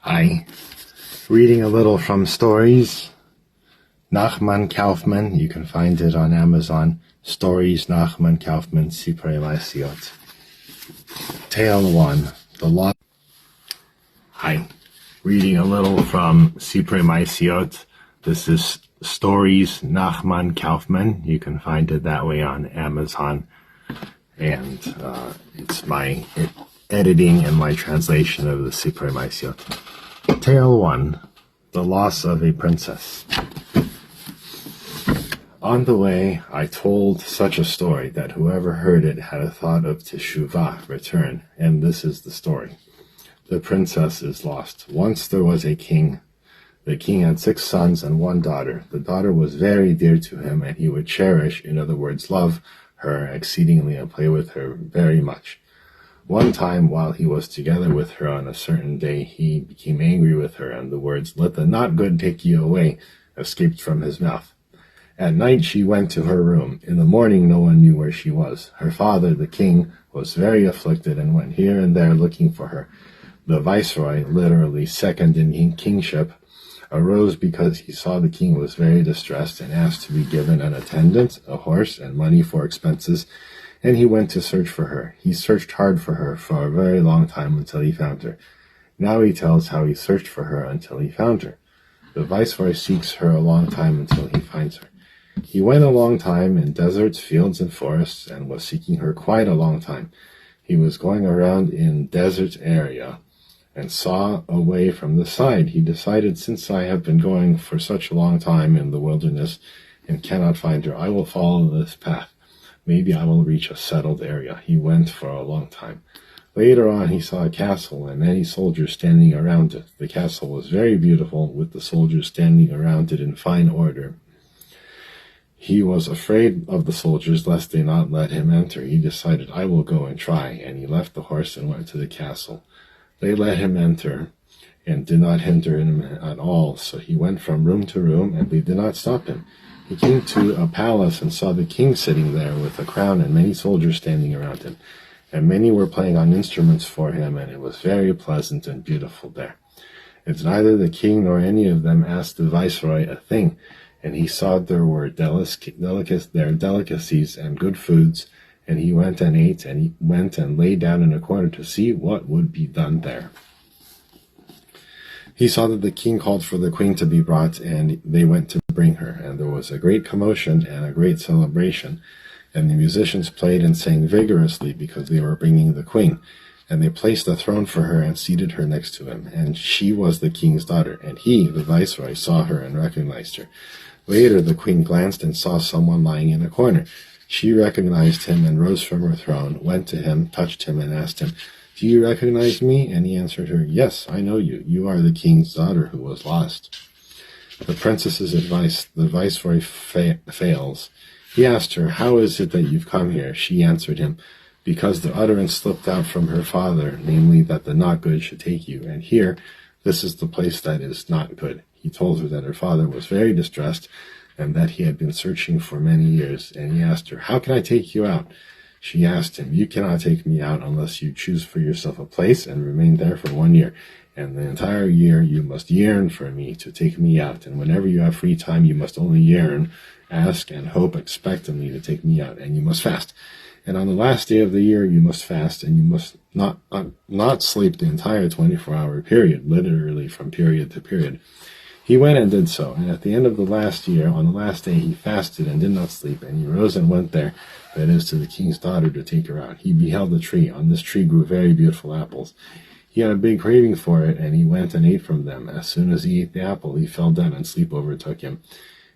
Hi. Reading a little from stories. Nachman, Kaufmann. You can find it on Amazon. Stories, Nachman, Kaufmann, Sipre Maisiot. Tale 1. The Lost. Hi. Reading a little from Sipre Maisiot. This is Stories, Nachman, Kaufmann. You can find it that way on Amazon. And it's my editing and my translation of the Sipre Maisiot. Tale 1. The Loss of a Princess. On the way, I told such a story that whoever heard it had a thought of teshuvah, return, and this is the story. The princess is lost. Once there was a king. The king had 6 sons and 1 daughter. The daughter was very dear to him, and he would cherish, in other words, love her exceedingly and play with her very much. One time, while he was together with her on a certain day, he became angry with her, and the words, "Let the not good take you away," escaped from his mouth. At night she went to her room. In the morning no one knew where she was. Her father, the king, was very afflicted and went here and there looking for her. The viceroy, literally second in kingship, arose because he saw the king was very distressed and asked to be given an attendant, a horse, and money for expenses, and he went to search for her. He searched hard for her for a very long time until he found her. Now he tells how he searched for her until he found her. The viceroy seeks her a long time until he finds her. He went a long time in deserts, fields, and forests, and was seeking her quite a long time. He was going around in desert area and saw a way from the side. He decided, since I have been going for such a long time in the wilderness and cannot find her, I will follow this path. Maybe I will reach a settled area. He went for a long time. Later on, he saw a castle and many soldiers standing around it. The castle was very beautiful, with the soldiers standing around it in fine order. He was afraid of the soldiers lest they not let him enter. He decided, I will go and try, and he left the horse and went to the castle. They let him enter and did not hinder him at all, so he went from room to room, and they did not stop him. He came to a palace and saw the king sitting there with a crown and many soldiers standing around him. And many were playing on instruments for him, and it was very pleasant and beautiful there. It's neither the king nor any of them asked the viceroy a thing, and he saw there were delicacies and good foods, and he went and ate, and he went and lay down in a corner to see what would be done there. He saw that the king called for the queen to be brought, and they went to bring her, and there was a great commotion and a great celebration, and the musicians played and sang vigorously because they were bringing the queen, and they placed a throne for her and seated her next to him, and she was the king's daughter, and he, the viceroy, saw her and recognized her. Later the queen glanced and saw someone lying in a corner. She recognized him and rose from her throne, went to him, touched him, and asked him, "Do you recognize me?" And he answered her, "Yes, I know you. You are the king's daughter who was lost." The princess's advice, the viceroy fails. He asked her, "How is it that you've come here?" She answered him, "Because the utterance slipped out from her father, namely that the not good should take you. And here, this is the place that is not good." He told her that her father was very distressed and that he had been searching for many years. And he asked her, "How can I take you out?" She asked him, "You cannot take me out unless you choose for yourself a place and remain there for 1 year. And the entire year you must yearn for me to take me out. And whenever you have free time, you must only yearn, ask, and hope expectantly to take me out. And you must fast. And on the last day of the year, you must fast, and you must not sleep the entire 24-hour period, literally from period to period." He went and did so, and at the end of the last year, on the last day, he fasted and did not sleep, and he rose and went there, that is, to the king's daughter, to take her out. He beheld a tree. On this tree grew very beautiful apples. He had a big craving for it, and he went and ate from them. As soon as he ate the apple, he fell down, and sleep overtook him,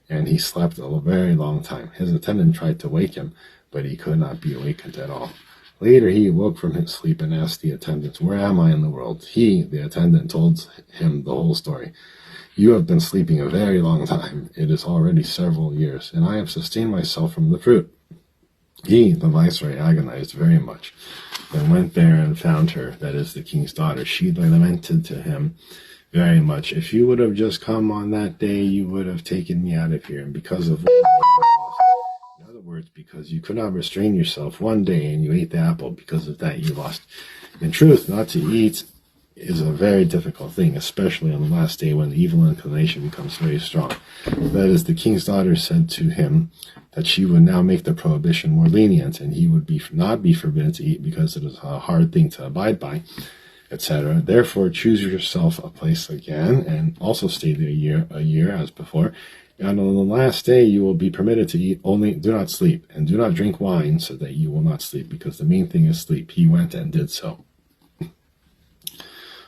and he slept a very long time. His attendant tried to wake him, but he could not be awakened at all. Later he awoke from his sleep and asked the attendant, "Where am I in the world?" He, the attendant, told him the whole story. "You have been sleeping a very long time. It is already several years, and I have sustained myself from the fruit." He, the viceroy, agonized very much, and went there and found her, that is, the king's daughter. She lamented to him very much, "If you would have just come on that day, you would have taken me out of here, and because of what in other words, because you could not restrain yourself one day and you ate the apple, because of that you lost. In truth, not to eat is a very difficult thing, especially on the last day when the evil inclination becomes very strong. That is, the king's daughter said to him that she would now make the prohibition more lenient, and he would not be forbidden to eat because it is a hard thing to abide by, etc. Therefore, choose yourself a place again, and also stay there a year as before. And on the last day you will be permitted to eat, only do not sleep, and do not drink wine, so that you will not sleep, because the main thing is sleep. He went and did so.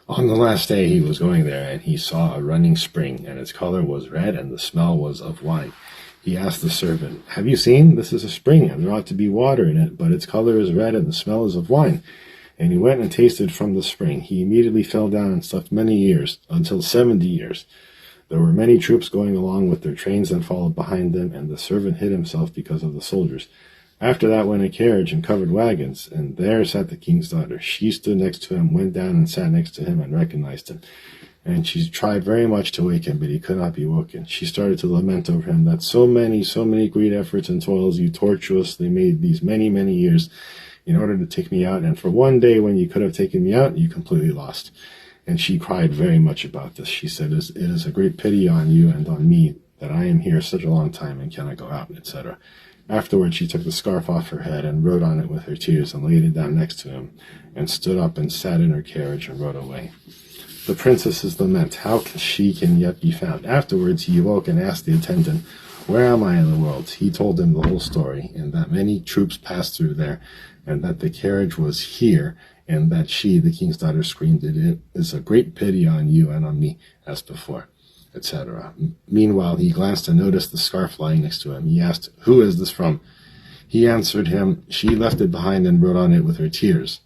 On the last day he was going there, and he saw a running spring, and its color was red, and the smell was of wine. He asked the servant, "Have you seen? This is a spring, and there ought to be water in it, but its color is red, and the smell is of wine." And he went and tasted from the spring. He immediately fell down and slept many years, until 70 years. There were many troops going along with their trains that followed behind them, and the servant hid himself because of the soldiers. After that went a carriage and covered wagons, and there sat the king's daughter. She stood next to him, went down and sat next to him, and recognized him. And she tried very much to wake him, but he could not be woken. She started to lament over him that so many great efforts and toils you tortuously made these many years in order to take me out, and for one day when you could have taken me out, you completely lost. And she cried very much about this. She said, "It is a great pity on you and on me that I am here such a long time and cannot go out," etc. Afterwards, she took the scarf off her head and wrote on it with her tears and laid it down next to him, and stood up and sat in her carriage and rode away. The princess's lament, how she can yet be found? Afterwards, he awoke and asked the attendant, "Where am I in the world?" He told him the whole story, and that many troops passed through there, and that the carriage was here, and that she, the king's daughter, screamed, "It is a great pity on you and on me," as before, etc. Meanwhile, he glanced and noticed the scarf lying next to him. He asked, "Who is this from?" He answered him, "She left it behind and wrote on it with her tears."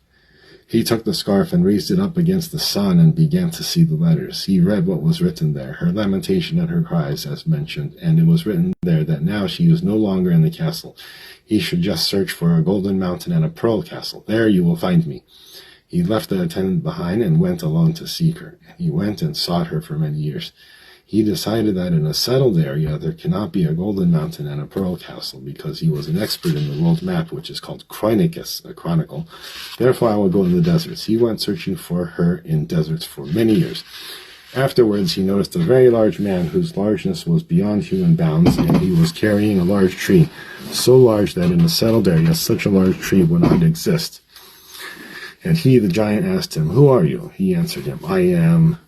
He took the scarf and raised it up against the sun and began to see the letters. He read what was written there, her lamentation and her cries, as mentioned, and it was written there that now she was no longer in the castle. He should just search for a golden mountain and a pearl castle. "There you will find me." He left the attendant behind and went alone to seek her. He went and sought her for many years. He decided that in a settled area there cannot be a golden mountain and a pearl castle, because he was an expert in the world map, which is called Chronicus, a chronicle. "Therefore I will go in the deserts." He went searching for her in deserts for many years. Afterwards he noticed a very large man whose largeness was beyond human bounds, and he was carrying a large tree, so large that in a settled area such a large tree would not exist. And he, the giant, asked him, "Who are you?" He answered him, "I am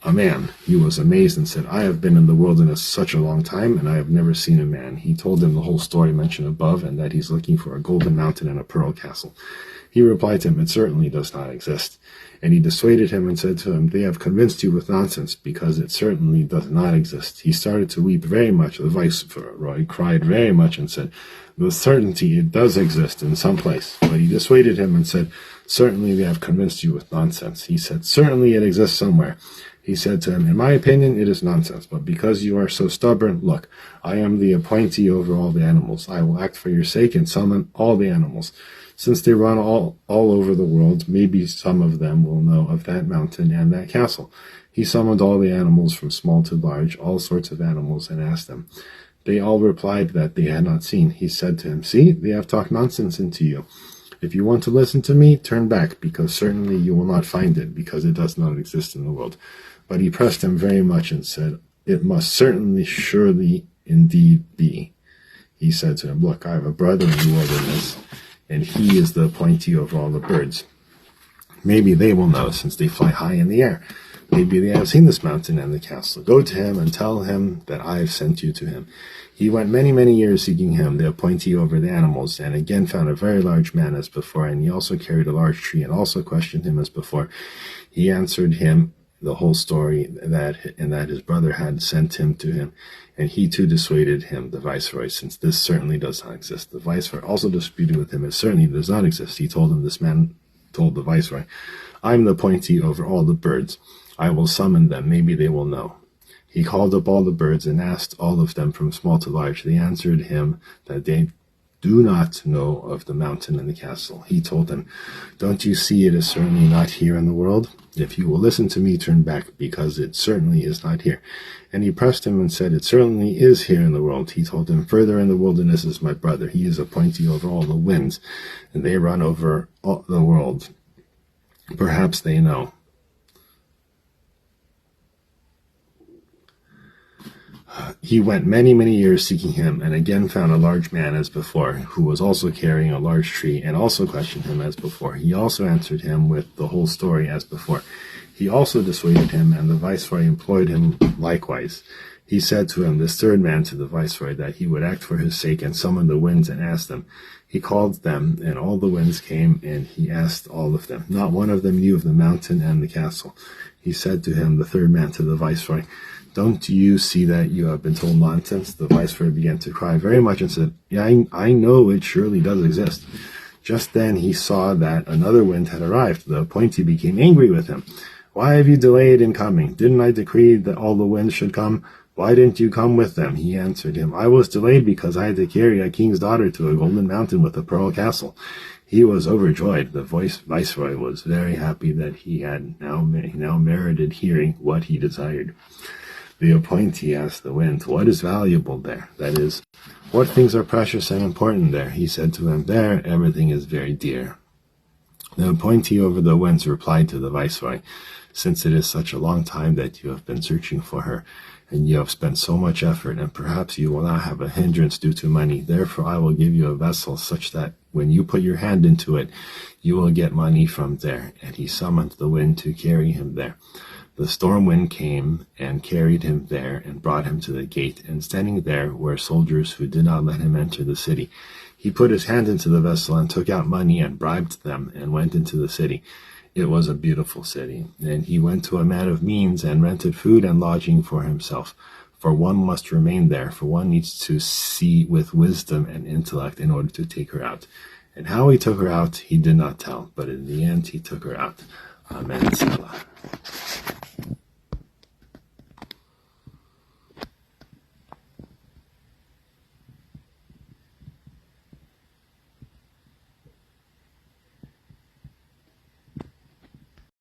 a man." He was amazed and said, "I have been in the wilderness such a long time, and I have never seen a man." He told him the whole story mentioned above, and that he's looking for a golden mountain and a pearl castle. He replied to him, "It certainly does not exist." And he dissuaded him and said to him, "They have convinced you with nonsense, because it certainly does not exist." He started to weep very much. The viceroy cried very much and said, "With certainty it does exist in some place." But he dissuaded him and said, "Certainly they have convinced you with nonsense." He said, "Certainly it exists somewhere." He said to him, "In my opinion, it is nonsense, but because you are so stubborn, look, I am the appointee over all the animals. I will act for your sake and summon all the animals. Since they run all over the world, maybe some of them will know of that mountain and that castle." He summoned all the animals from small to large, all sorts of animals, and asked them. They all replied that they had not seen. He said to him, "See, they have talked nonsense into you. If you want to listen to me, turn back, because certainly you will not find it, because it does not exist in the world." But he pressed him very much and said, "It must certainly, surely, indeed be." He said to him, "Look, I have a brother in the wilderness, and he is the appointee over all the birds. Maybe they will know, since they fly high in the air. Maybe they have seen this mountain and the castle. Go to him and tell him that I have sent you to him." He went many years seeking him, the appointee over the animals, and again found a very large man as before, and he also carried a large tree, and also questioned him as before. He answered him the whole story, that his brother had sent him to him, and he too dissuaded him, the viceroy, since this certainly does not exist. The viceroy also disputed with him, "It certainly does not exist." He told him, this man told the viceroy, "I am the appointee over all the birds. I will summon them, maybe they will know." He called up all the birds and asked all of them from small to large. They answered him that they do not know of the mountain and the castle. He told them, "Don't you see it is certainly not here in the world? If you will listen to me, turn back, because it certainly is not here." And he pressed him and said, "It certainly is here in the world." He told him, "Further in the wilderness is my brother. He is appointee over all the winds, and they run over all the world. Perhaps they know." He went many, many years seeking him, and again found a large man as before, who was also carrying a large tree, and also questioned him as before. He also answered him with the whole story as before. He also dissuaded him, and the viceroy employed him likewise. He said to him, this third man, to the viceroy, that he would act for his sake and summon the winds and ask them. He called them, and all the winds came, and he asked all of them. Not one of them knew of the mountain and the castle. He said to him, the third man, to the viceroy, don't you see that you have been told nonsense? The viceroy began to cry very much and said, yeah, I know it surely does exist. Just then he saw that another wind had arrived. The appointee became angry with him. Why have you delayed in coming? Didn't I decree that all the winds should come? Why didn't you come with them? He answered him, I was delayed because I had to carry a king's daughter to a golden mountain with a pearl castle. He was overjoyed. The viceroy was very happy that he had now merited hearing what he desired. The appointee asked the wind, what is valuable there? That is, what things are precious and important there? He said to him, there, everything is very dear. The appointee over the winds replied to the viceroy, since it is such a long time that you have been searching for her, and you have spent so much effort, and perhaps you will not have a hindrance due to money. Therefore I will give you a vessel such that when you put your hand into it, you will get money from there. And he summoned the wind to carry him there. The storm wind came and carried him there and brought him to the gate, and standing there were soldiers who did not let him enter the city. He put his hand into the vessel and took out money and bribed them and went into the city. It was a beautiful city, and he went to a man of means and rented food and lodging for himself. For one must remain there, for one needs to see with wisdom and intellect in order to take her out. And how he took her out he did not tell, but in the end he took her out. Amen. Selah.